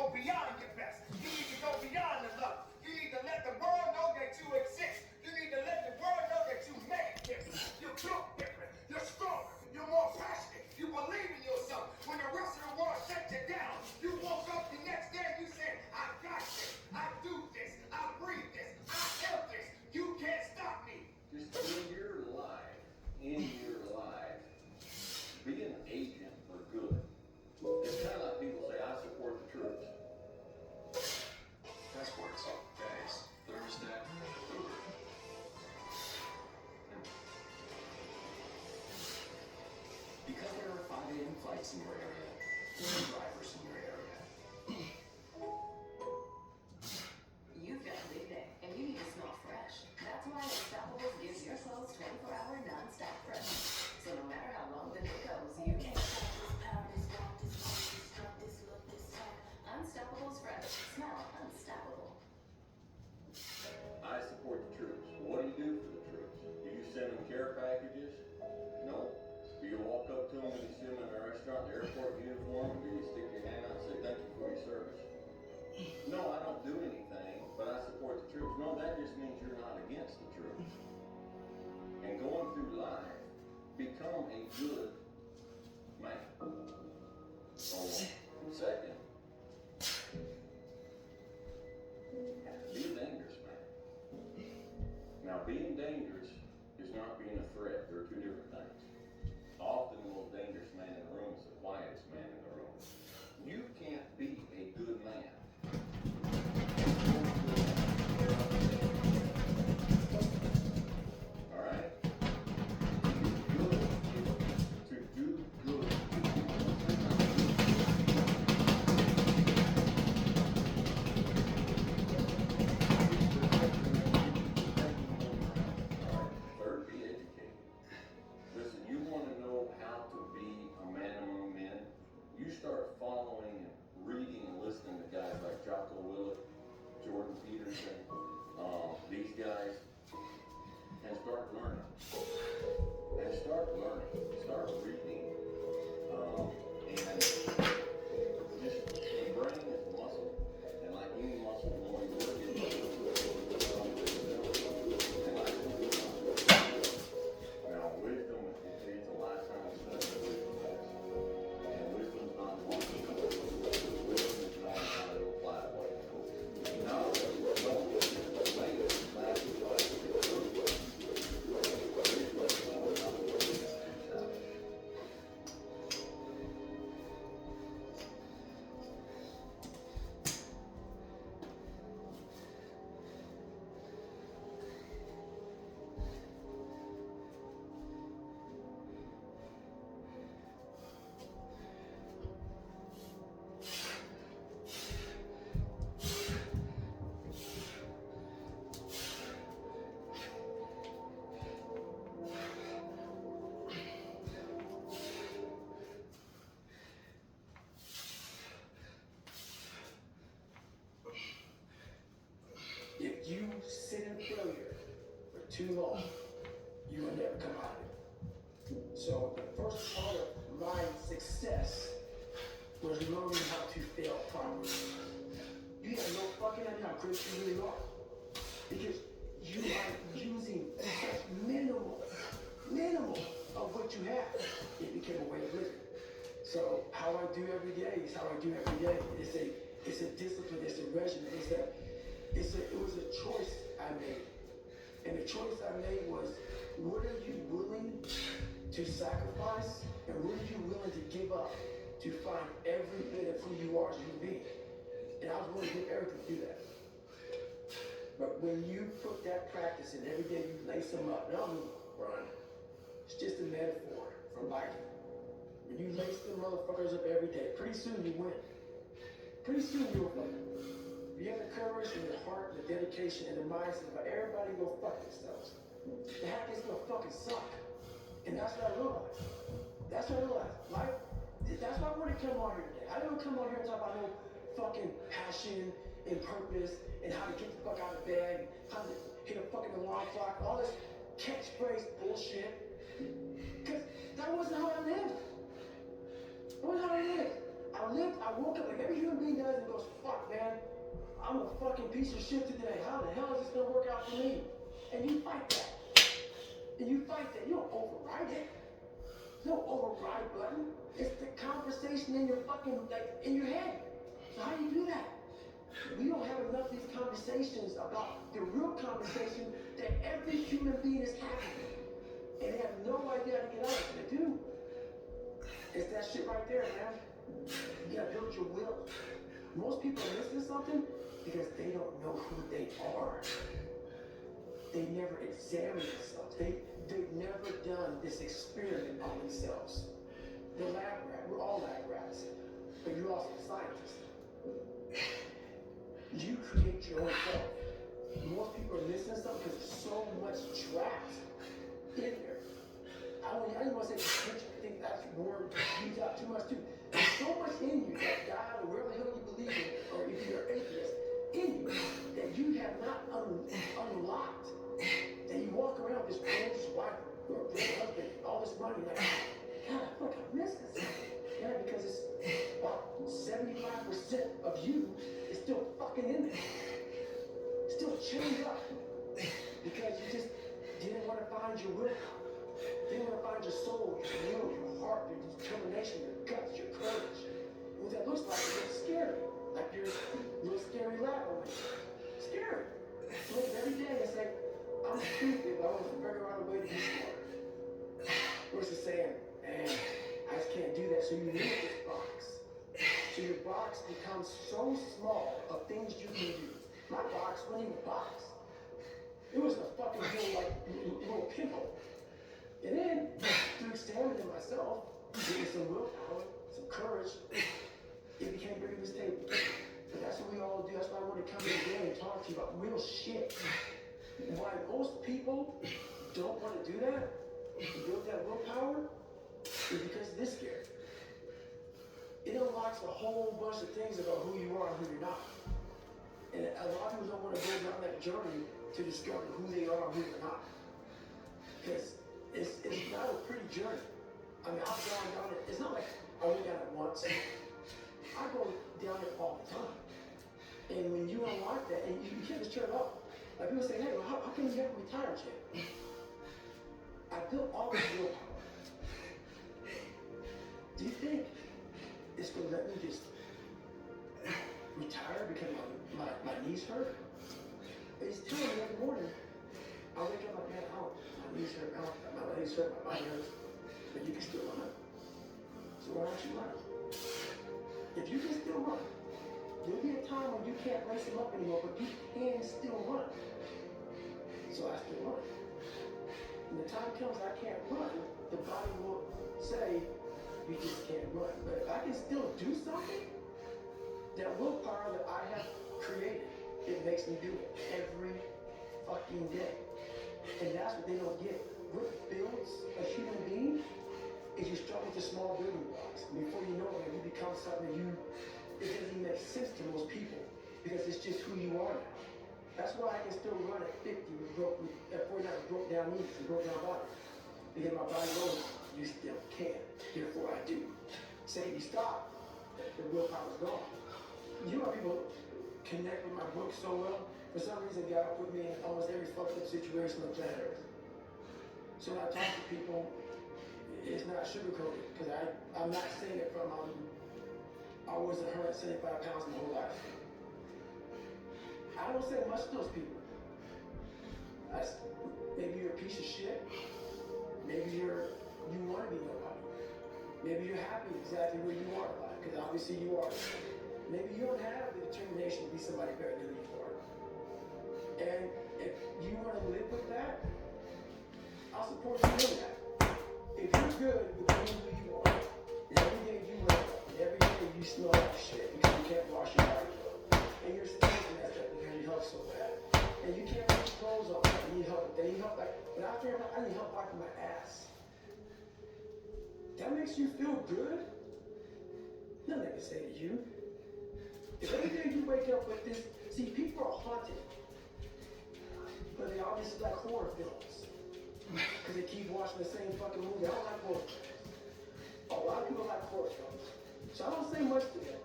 go beyond your best. You need to go beyond the love. You need to let the world know that you exist. You need to let the world know that you made different. You're built different. You're stronger. You're more passionate. You believe in yourself. When the rest of the world shut you down, you woke up the next day and you said, I got this. I do this. I breathe this. I am this. You can't stop me. Just in your life, be an agent for good. It's kind of like people say, I support the troops. Passports, guys, thermostat, Uber. Because there are 5 a.m. flights in your area, there are drivers in your area. You've got a big day, and you need to smell fresh. That's why Unstoppables gives your clothes 24-hour non-stop fresh. So no matter how long the day goes, you can't stop this power, this walk, this walk, this truck, this look, this talk. Unstoppables fresh. Smell unstoppable. I support the troops. What do you do for the troops? Do you send them care packages? No. Do you walk up to them when you see them in a restaurant, the airport uniform, and do you stick your hand out and say thank you for your service? No, I don't do anything, but I support the troops. No, that just means you're not against the troops. And going through life, become a good man. Oh, second, be a dangerous man. Now, being dangerous is not being a threat. They're two different things. Often the most dangerous man in the room is the quietest man in the room. You can't be a good man. All right? To do good. Third, be educated. Listen, you want to know how to be a man among men? You start following and reading and listening to guys like Jocko Willett, Jordan Peterson, these guys, and start learning. Start reading. And just, the brain is a muscle, and like any muscle, the more you work it, now, wisdom, it's a lifetime study of wisdom. And wisdom's not one thing. Wisdom is knowing how to apply what you know. Knowledge is knowing what you know. That's what it's true. Wisdom is knowing how to work it out. If you sit in failure for too long, you will never come out of it. So the first part of my success was learning how to fail properly. You have no fucking idea how great you really are. Because you are using such minimal of what you have. It became a way of living. So how I do every day is how I do every day. It's a discipline, it's a regimen, it was a choice I made. And the choice I made was, what are you willing to sacrifice and what are you willing to give up to find every bit of who you are as a human being? And I was willing to give everything to do that. But when you put that practice in every day, you lace them up. Now, Brian, it's just a metaphor for life. When you lace them motherfuckers up every day, pretty soon you win. Pretty soon you'll win. If you have the courage and the heart and the dedication and the mindset of everybody go fuck themselves, the heck is gonna fucking suck. And that's what I realized. That's what I realized. Life, that's why I wanted to come on here today. I didn't come on here and talk about no fucking passion and purpose and how to get the fuck out of bed, and how to hit a fucking alarm clock, all this catchphrase bullshit. Because that wasn't how I lived. That wasn't how I lived. I woke up like every human being does and goes, fuck, man, I'm a fucking piece of shit today. How the hell is this gonna work out for me? And you fight that. And you fight that. You don't override it. There's no override button. It's the conversation in your fucking, like, in your head. So how do you do that? We don't have enough of these conversations about the real conversation that every human being is having. And they have no idea how to get out of it. They do. It's that shit right there, man. You gotta build your will. Most people are missing something because they don't know who they are. They never examine themselves. They've never done this experiment on themselves. They're lab rats. We're all lab rats. But you're also scientists. You create your own self. Most people are missing something because there's so much trapped in there. I didn't want to say potential. I think that's the word used out too much too. There's so much in you, that God or whatever the hell you believe in, or if you're atheist, in you that you have not unlocked. That you walk around with this gorgeous wife or great husband, all this money, like, God, I fucking miss this. Yeah, because it's about 75% of you is still fucking in there. Still chained up. Because you just didn't want to find your will. Didn't want to find your soul, your will, your heart, your determination, your guts, your courage. What that looks like, it looks scary. Like you're a little scary lab over there. Scary. You wake up every day and say, I'm stupid, but I want to figure out a way to be smart. Versus saying, man, I just can't do that. So you need this box. So your box becomes so small of things you can do. My box wasn't even a box. It was a fucking little pimple. And then, through examining myself, getting some willpower, some courage, it became bigger than this table. But that's what we all do. That's why I want to come in today and talk to you about real shit. Why most people don't want to do that, build that willpower, is because they're scared. It unlocks a whole bunch of things about who you are and who you're not. And a lot of people don't want to go down that journey to discover who they are and who they're not. Because it's not a pretty journey. I mean, I've gone down it. It's not like I went down it once. I go down it all the time. And when you unlock that, and you can't just turn it off. Like people say, hey, well, how come you haven't retired yet? I built all this willpower. Do you think it's going to let me just retire because my knees hurt? It's telling me every morning. I wake up like, man, my knees hurt, my legs hurt, my body hurts, but you can still run. So why don't you run? If you can still run, there'll be a time when you can't lace them up anymore, but you can still run. So I still run. When the time comes I can't run, the body will say, you just can't run. But if I can still do something, that willpower that I have created, it makes me do it every fucking day. And that's what they don't get. What builds a human being is you start with the small building blocks. And before you know it, you become something that it doesn't even make sense to most people because it's just who you are now. That's why I can still run at 50 at 49 with broke down knees and broke down body. Because my body knows you still can. Therefore I do. Say you stop, the willpower's gone. You know how people connect with my book so well? For some reason, God put me in almost every fucked up situation on planet Earth. So when I talk to people, it's not sugarcoated, because I'm not saying it from, I was 175 pounds my whole life. I don't say much to those people. Maybe you're a piece of shit. Maybe you want to be nobody. Maybe you're happy exactly where you are in life, because obviously you are. Maybe you don't have the determination to be somebody better than you are. And if you want to live with that, I'll support you doing that. If you're good with being who you are, and every day you wake up, and every day you smell like shit because you can't wash your body up, and your skin's messed up because you help so bad, and you can't put your clothes on, I need help. They need help, like, when I feel like I need help wiping my ass. That makes you feel good? Nothing I can say to you. If every day you wake up with this, see, people are haunted, but they obviously like horror films, because they keep watching the same fucking movie. I don't like horror films. A lot of people like horror films, so I don't say much to them.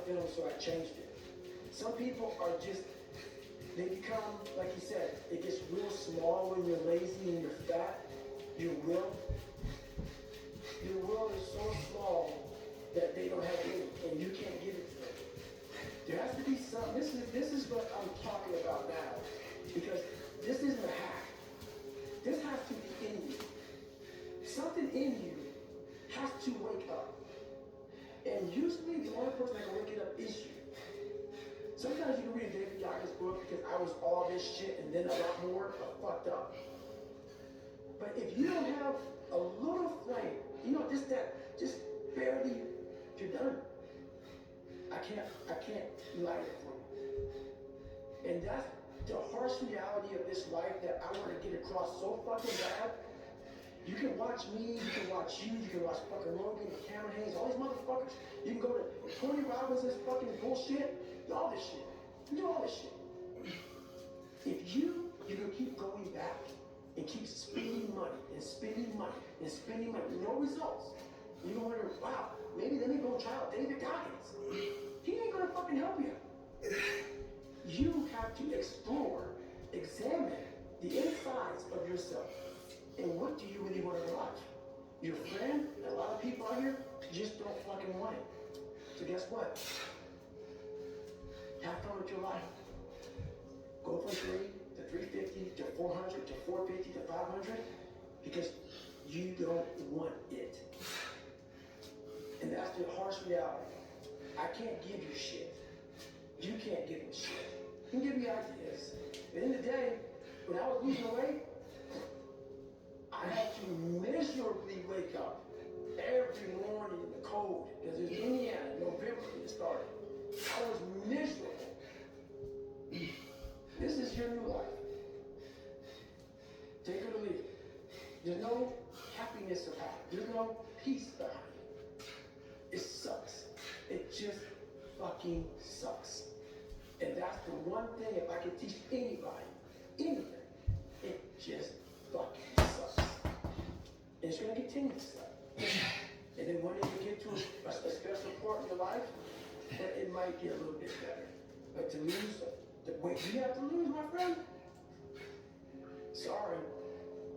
film, so I changed it. Some people are just, they become, like you said, it gets real small when you're lazy and you're fat. Your will is so small that they don't have any, and you can't give it to them. There has to be some, this is what I'm talking about now, because this isn't a hack. This has to be in you. Something in you has to wake up. And usually the only person that can wake it up is you. Sometimes you can read David Yaka's book because I was all this shit and then a lot more fucked up. But if you don't have a little flame, you know, just barely, you're done. I can't light it for you. And that's the harsh reality of this life that I want to get across so fucking bad. You can watch me, you can watch you can watch fucking Rogan and Cameron Hayes, all these motherfuckers. You can go to Tony Robbins' fucking bullshit, all this shit. You do all this shit. If you're gonna keep going back and keep spending money and spending money and spending money, no results. You're gonna wonder, wow, maybe let me go try out David Goggins. He ain't gonna fucking help you. You have to explore, examine the insides of yourself. And what do you really want in your life? Your friend, a lot of people out here just don't fucking want it. So guess what? Have fun with your life. Go from 3 to 350 to 400 to 450 to 500 because you don't want it. And that's the harsh reality. I can't give you shit. You can't give me shit. You can give me ideas. But at the end of the day, when I was losing weight, I had to miserably wake up every morning in the cold because it was Indiana, November when it started. I was miserable. This is your new life. Take it or leave it. There's no happiness about it. There's no peace behind it. It sucks. It just fucking sucks. And that's the one thing, if I could teach anybody, anything, it just fucking sucks. And it's going to continue to suck. And then when you get to a special part in your life, then it might get a little bit better. But to lose the weight you have to lose, my friend, sorry,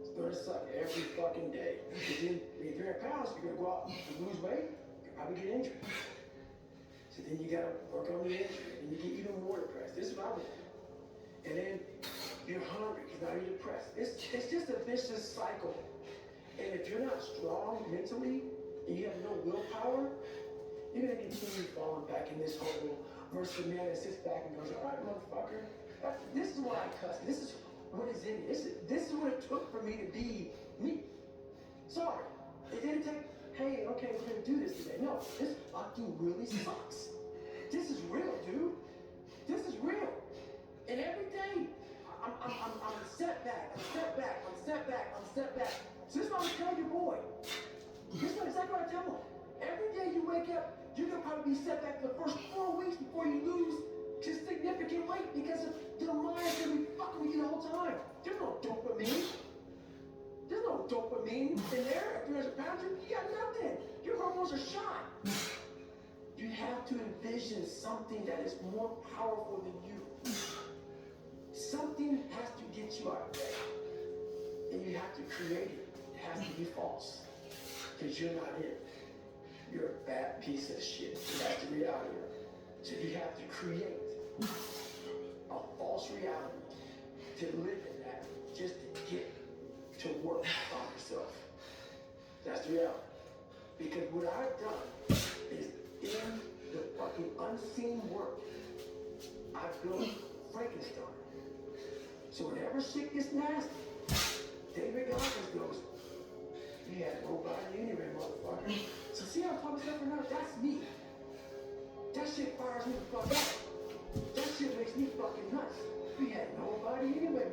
it's going to suck every fucking day. Because then, if you're in pounds, you're going to go out and lose weight, you'll probably get injured. So then you got to work on the injury, and you get even more depressed. This is what I would do. And then you're hungry because now you're depressed. It's just a vicious cycle. And if you're not strong mentally and you have no willpower, you're gonna continue falling back in this hole versus the man that sits back and goes, all right, motherfucker, this is what I cuss. This is what is in me. This is what it took for me to be me. Sorry. It didn't take, hey, okay, we're gonna do this today. No, this fucking really sucks. This is real, dude. This is real. And every day, I'm set back, I'm set back, I'm set back, I'm set back. So this is what I tell your boy. This is exactly what I tell him. Every day you wake up, you're gonna probably be set back for the first 4 weeks before you lose significant weight because of the mind's gonna be fucking with you the whole time. There's no dopamine. There's no dopamine in there. If you're 100 pounds, you got nothing. Your hormones are shot. You have to envision something that is more powerful than you. Something has to get you out of bed. And you have to create it. It has to be false. Because you're not it. You're a bad piece of shit. That's the reality of it. So you have to create a false reality to live in that, just to get to work on yourself. That's the reality. Because what I've done is in the fucking unseen work, I built Frankenstein. So whenever shit gets nasty, David Goggins goes, you had nobody anyway, motherfucker. So see how I'm talking stuff right now? That's me. That shit fires me the fuck up. That shit makes me fucking nuts. We had nobody anyway,